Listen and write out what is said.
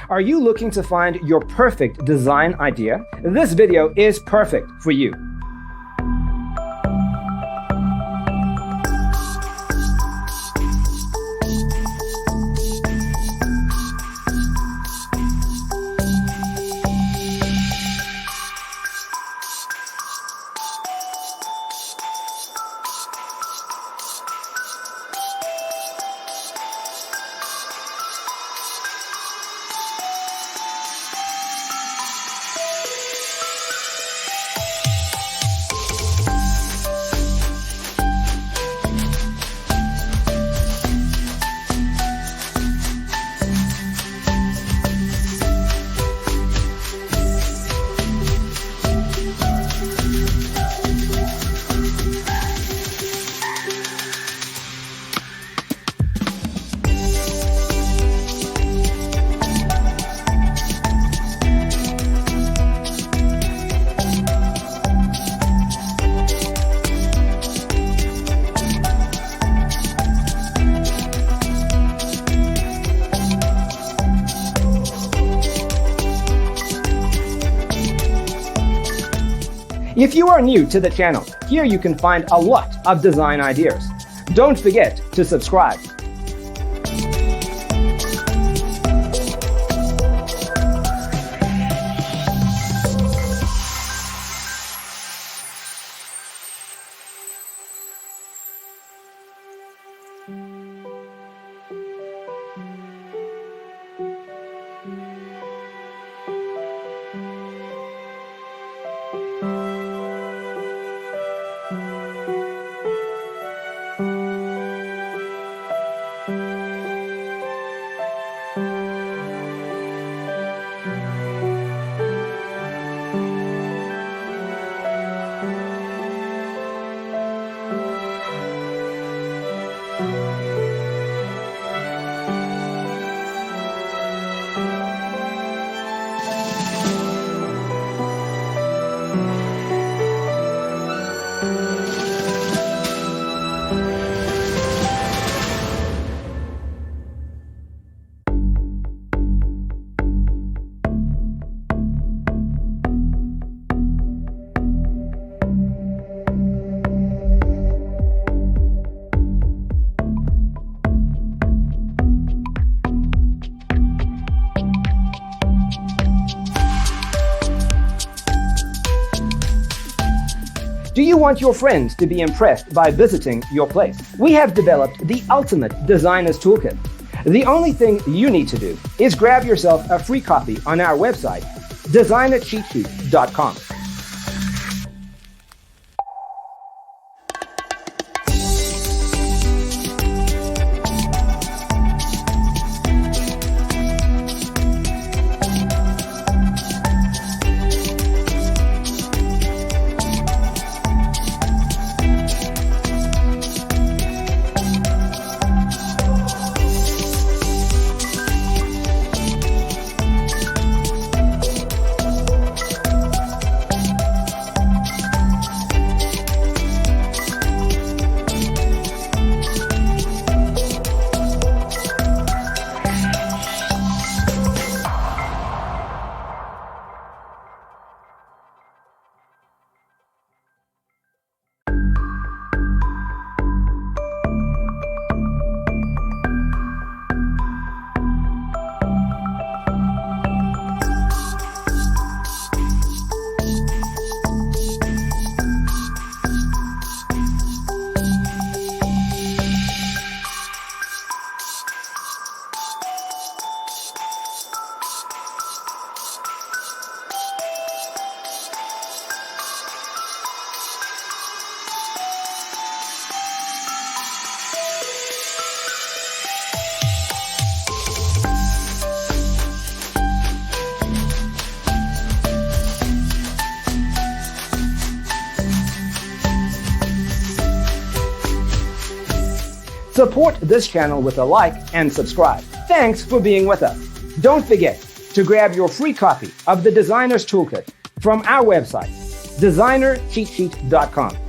Are you looking to find your perfect design idea? This video is perfect for you. If you are new to the channel, here you can find a lot of design ideas. Don't forget to subscribe. Do you want your friends to be impressed by visiting your place? We have developed the ultimate designer's toolkit. The only thing you need to do is grab yourself a free copy on our website, designercheatsheet.com. Support this channel with a like and subscribe. Thanks for being with us. Don't forget to grab your free copy of the Designer's Toolkit from our website, designercheatsheet.com.